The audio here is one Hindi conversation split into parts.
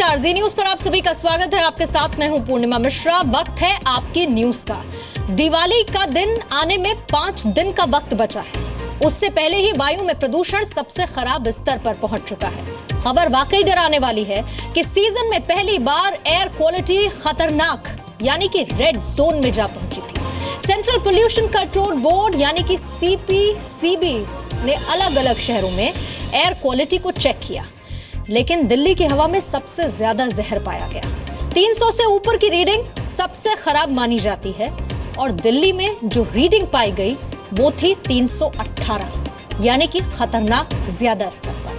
नमस्कार, जी न्यूज पर आप सभी का स्वागत है। आपके साथ मैं हूं पूर्णिमा मिश्रा। वक्त है आपकी न्यूज का। दिवाली का दिन आने में 5 दिन का वक्त बचा है। उससे पहले ही वायु में प्रदूषण सबसे खराब स्तर पर पहुंच चुका है। खबर वाकई डराने वाली है कि सीजन में पहली बार एयर क्वालिटी खतरनाक यानी कि रेड जोन में जा पहुंची थी। सेंट्रल पोल्यूशन कंट्रोल बोर्ड यानी कि CPCB ने अलग अलग शहरों में एयर क्वालिटी को चेक किया, लेकिन दिल्ली की हवा में सबसे ज्यादा जहर पाया गया। 300 से ऊपर की रीडिंग सबसे खराब मानी जाती है और दिल्ली में जो रीडिंग पाई गई वो थी 318 यानी कि खतरनाक ज्यादा स्तर पर।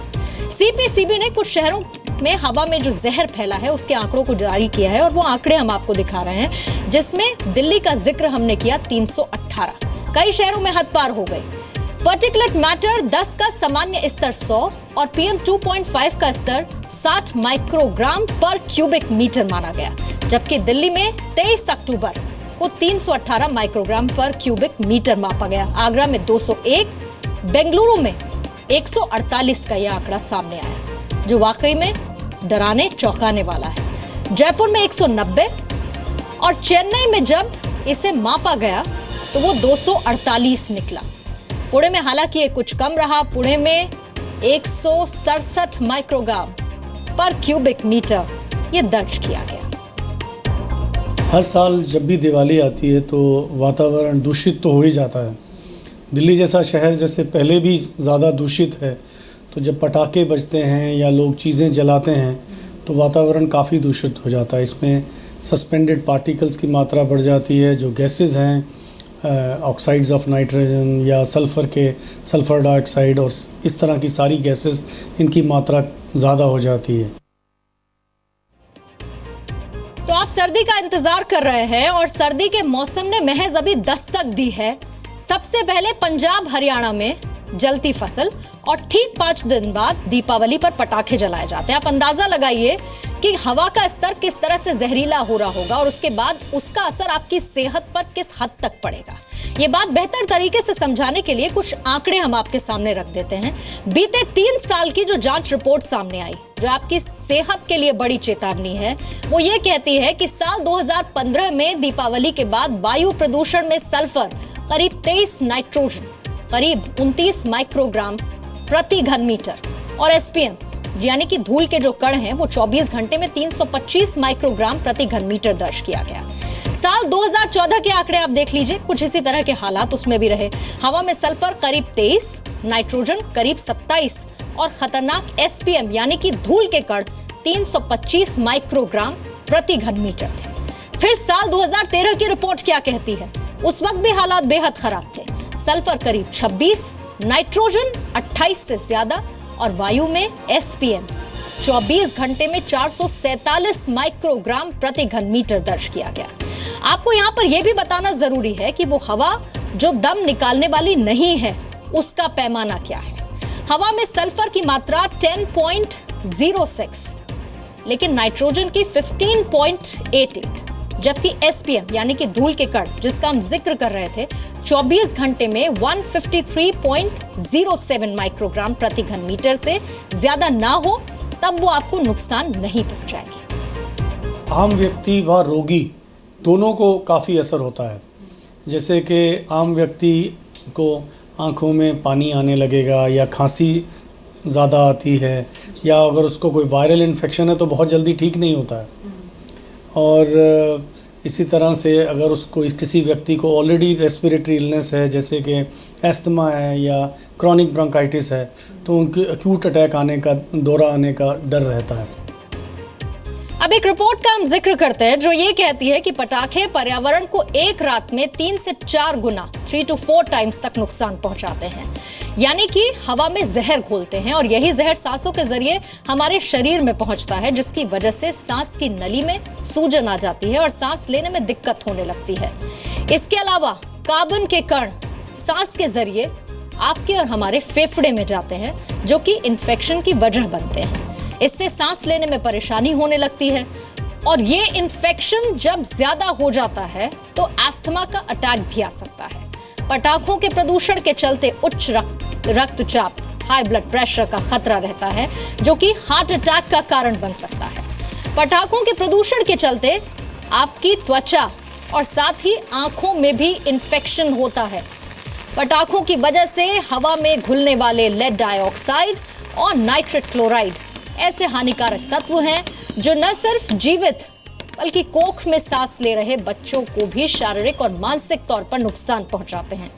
CPCB ने कुछ शहरों में हवा में जो जहर फैला है उसके आंकड़ों को जारी किया है और वो आंकड़े हम आपको दिखा रहे हैं, जिसमें दिल्ली का जिक्र हमने किया 318। कई शहरों में हद पार हो गई। पार्टिकुलेट मैटर 10 का सामान्य स्तर 100 और PM 2.5 का स्तर 60 माइक्रोग्राम पर क्यूबिक मीटर माना गया, जबकि दिल्ली में 23 अक्टूबर को 318 माइक्रोग्राम पर क्यूबिक मीटर मापा गया। आगरा में 201, बेंगलुरु में 148 का यह आंकड़ा सामने आया, जो वाकई में डराने चौंकाने वाला है। जयपुर में 190 और चेन्नई में जब इसे मापा गया तो वो 248 निकला। पुणे में हालांकि ये कुछ कम रहा। पुणे में 167 माइक्रोग्राम पर क्यूबिक मीटर ये दर्ज किया गया। हर साल जब भी दिवाली आती है तो वातावरण दूषित तो हो ही जाता है। दिल्ली जैसा शहर जैसे पहले भी ज़्यादा दूषित है, तो जब पटाखे बजते हैं या लोग चीज़ें जलाते हैं तो वातावरण काफ़ी दूषित हो जाता है। इसमें सस्पेंडेड पार्टिकल्स की मात्रा बढ़ जाती है। जो गैसेस हैं ऑक्साइड्स ऑफ नाइट्रोजन या सल्फ़र डाइऑक्साइड और इस तरह की सारी गैसेस, इनकी मात्रा ज़्यादा हो जाती है। तो आप सर्दी का इंतजार कर रहे हैं और सर्दी के मौसम ने महज अभी दस्तक दी है। सबसे पहले पंजाब हरियाणा में जलती फसल और ठीक 5 दिन बाद दीपावली पर पटाखे जलाए जाते हैं। आप अंदाजा लगाइए कि हवा का स्तर किस तरह से जहरीला हो रहा होगा और उसके बाद उसका असर आपकी सेहत पर किस हद तक पड़ेगा। ये बात बेहतर तरीके से समझाने के लिए कुछ आंकड़े हम आपके सामने रख देते हैं। बीते 3 साल की जो जांच रिपोर्ट सामने आई, जो आपकी सेहत के लिए बड़ी चेतावनी है, वो ये कहती है कि साल 2015 में दीपावली के बाद वायु प्रदूषण में सल्फर करीब 23, नाइट्रोजन करीब 29 माइक्रोग्राम प्रति घन मीटर और SPM यानी कि धूल के जो कण हैं वो 24 घंटे में 325 माइक्रोग्राम प्रति घन मीटर दर्ज किया गया। साल 2014 के आंकड़े आप देख लीजिए, कुछ इसी तरह के हालात उसमें भी रहे। हवा में सल्फर करीब 23, नाइट्रोजन करीब 27 और खतरनाक SPM यानी कि धूल के कण 325 माइक्रोग्राम प्रति घन मीटर थे। फिर साल 2013 की रिपोर्ट क्या कहती है? उस वक्त भी हालात बेहद खराब थे। सल्फर करीब 26, नाइट्रोजन 28 से ज्यादा और वायु में SPM 24 घंटे में 447 माइक्रोग्राम प्रति घन मीटर दर्ज किया गया। आपको यहाँ पर यह भी बताना जरूरी है कि वो हवा जो दम निकालने वाली नहीं है, उसका पैमाना क्या है। हवा में सल्फर की मात्रा 10.06, लेकिन नाइट्रोजन की 15.88, जबकि SPM यानी कि धूल के कण जिसका हम जिक्र कर रहे थे 24 घंटे में 153.07 माइक्रोग्राम प्रति घन मीटर से ज्यादा ना हो, तब वो आपको नुकसान नहीं पहुंचाएगी। आम व्यक्ति व रोगी दोनों को काफ़ी असर होता है। जैसे कि आम व्यक्ति को आंखों में पानी आने लगेगा या खांसी ज़्यादा आती है, या अगर उसको कोई वायरल इन्फेक्शन है तो बहुत जल्दी ठीक नहीं होता है। और इसी तरह से अगर उसको किसी व्यक्ति को ऑलरेडी रेस्पिरेटरी इलनेस है, जैसे कि एस्थमा है या क्रॉनिक ब्रोंकाइटिस है, तो उनके एक्यूट अटैक आने का, दौरा आने का डर रहता है। अब एक रिपोर्ट का हम जिक्र करते हैं जो ये कहती है कि पटाखे पर्यावरण को एक रात में 3 से 4 गुना 3 to 4 टाइम्स तक नुकसान पहुंचाते हैं, यानी कि हवा में जहर घोलते हैं और यही जहर सांसों के जरिए हमारे शरीर में पहुंचता है, जिसकी वजह से सांस की नली में सूजन आ जाती है और सांस लेने में दिक्कत होने लगती है। इसके अलावा कार्बन के कण सांस के जरिए आपके और हमारे फेफड़े में जाते हैं, जो कि इन्फेक्शन की वजह बनते हैं। इससे सांस लेने में परेशानी होने लगती है और ये इन्फेक्शन जब ज्यादा हो जाता है तो अस्थमा का अटैक भी आ सकता है। पटाखों के प्रदूषण के चलते उच्च रक्तचाप, हाई ब्लड प्रेशर का खतरा रहता है, जो कि हार्ट अटैक का कारण बन सकता है। पटाखों के प्रदूषण के चलते आपकी त्वचा और साथ ही आंखों में भी इन्फेक्शन होता है। पटाखों की वजह से हवा में घुलने वाले लेड डाइऑक्साइड और नाइट्रेट क्लोराइड ऐसे हानिकारक तत्व हैं जो न सिर्फ जीवित बल्कि कोख में सांस ले रहे बच्चों को भी शारीरिक और मानसिक तौर पर नुकसान पहुंचाते हैं।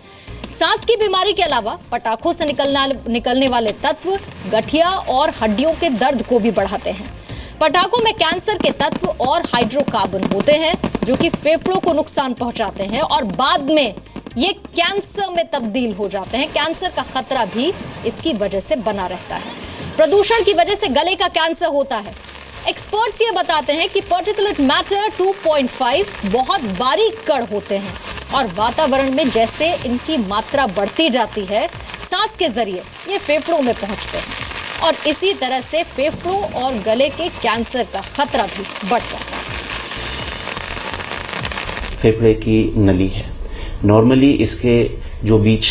सांस की बीमारी के अलावा पटाखों से निकलने वाले तत्व गठिया और हड्डियों के दर्द को भी बढ़ाते हैं। पटाखों में कैंसर के तत्व और हाइड्रोकार्बन होते हैं जो कि फेफड़ों को नुकसान पहुंचाते हैं और बाद में ये कैंसर में तब्दील हो जाते हैं। कैंसर का खतरा भी इसकी वजह से बना रहता है। प्रदूषण की वजह से गले का कैंसर होता है। एक्सपर्ट्स ये बताते हैं कि पार्टिकुलेट मैटर 2.5 बहुत बारीक कण होते हैं और वातावरण में जैसे इनकी मात्रा बढ़ती जाती है, सांस के जरिए ये फेफड़ों में पहुंचते हैं और इसी तरह से फेफड़ों और गले के कैंसर का खतरा भी बढ़ जाता है। फेफड़े की नली है, नॉर्मली इसके जो बीच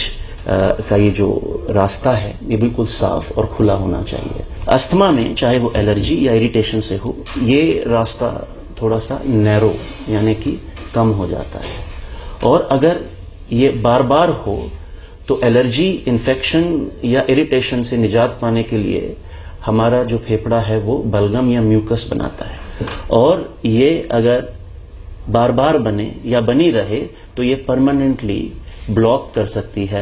का ये जो रास्ता है ये बिल्कुल साफ और खुला होना चाहिए। अस्थमा में चाहे वो एलर्जी या इरिटेशन से हो, ये रास्ता थोड़ा सा नैरो यानी कि कम हो जाता है और अगर ये बार बार हो तो एलर्जी, इन्फेक्शन या इरिटेशन से निजात पाने के लिए हमारा जो फेफड़ा है वो बलगम या म्यूकस बनाता है और ये अगर बार बार बने या बनी रहे तो ये परमानेंटली ब्लॉक कर सकती है।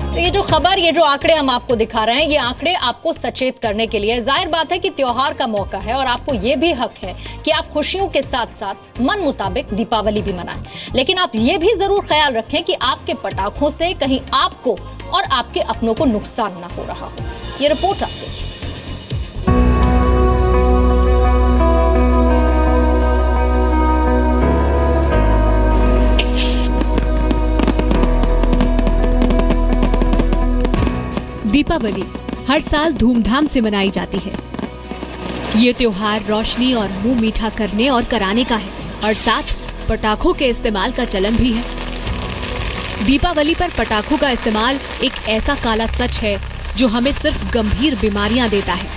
तो ये जो खबर, ये जो आंकड़े हम आपको दिखा रहे हैं, ये आंकड़े आपको सचेत करने के लिए। जाहिर बात है कि त्योहार का मौका है और आपको ये भी हक है कि आप खुशियों के साथ साथ मन मुताबिक दीपावली भी मनाएं। लेकिन आप ये भी जरूर ख्याल रखें कि आपके पटाखों से कहीं आपको और आपके अपनों को नुकसान ना हो रहा हो। ये रिपोर्ट आप देखिए। दीपावली हर साल धूमधाम से मनाई जाती है। ये त्योहार रोशनी और मुंह मीठा करने और कराने का है और साथ पटाखों के इस्तेमाल का चलन भी है। दीपावली पर पटाखों का इस्तेमाल एक ऐसा काला सच है जो हमें सिर्फ गंभीर बीमारियां देता है।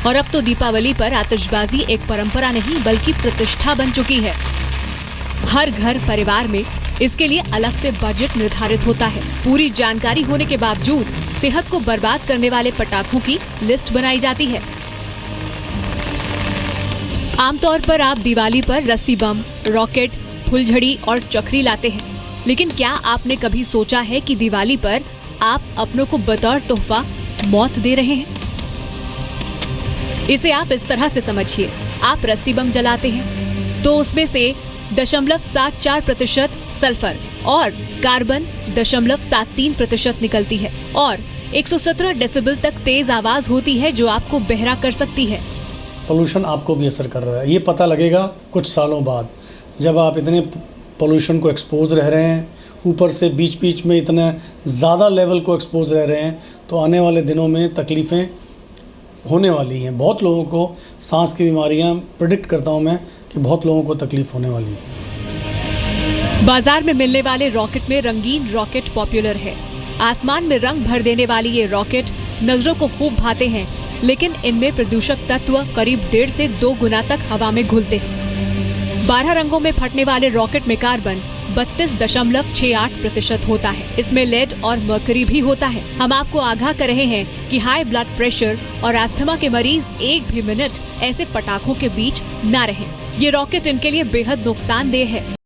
और अब तो दीपावली पर आतिशबाजी एक परंपरा नहीं बल्कि प्रतिष्ठा बन चुकी है। हर घर परिवार में इसके लिए अलग से बजट निर्धारित होता है। पूरी जानकारी होने के बावजूद सेहत को बर्बाद करने वाले पटाखों की लिस्ट बनाई जाती है। आमतौर पर आप दिवाली पर रस्सी बम, रॉकेट, फुलझड़ी और चक्री लाते हैं, लेकिन क्या आपने कभी सोचा है कि दिवाली पर आप अपनों को बतौर तोहफा मौत दे रहे हैं? इसे आप इस तरह से समझिए, आप रस्सी बम जलाते हैं तो उसमें से 0.74% सल्फर और कार्बन 0.73% निकलती है और 117 डेसिबल तक तेज आवाज होती है जो आपको बहरा कर सकती है। पोल्यूशन आपको भी असर कर रहा है, ये पता लगेगा कुछ सालों बाद, जब आप इतने पोल्यूशन को एक्सपोज रह रहे हैं, ऊपर से बीच बीच में इतना ज़्यादा लेवल को एक्सपोज रह रहे हैं, तो आने वाले दिनों में तकलीफ़ें होने वाली हैं। बहुत लोगों को सांस की बीमारियां प्रेडिक्ट करता हूं मैं कि बहुत लोगों को तकलीफ होने वाली है। बाजार में मिलने वाले रॉकेट में रंगीन रॉकेट पॉपुलर है। आसमान में रंग भर देने वाली ये रॉकेट नजरों को खूब भाते हैं, लेकिन इनमें प्रदूषक तत्व करीब 1.5 से 2 गुना तक हवा में घुलते हैं। 12 रंगों में फटने वाले रॉकेट में कार्बन 32.68% होता है। इसमें लेड और मर्करी भी होता है। हम आपको आगाह कर रहे हैं कि हाई ब्लड प्रेशर और अस्थमा के मरीज एक भी मिनट ऐसे पटाखों के बीच न रहें। ये रॉकेट इनके लिए बेहद नुकसानदेह है।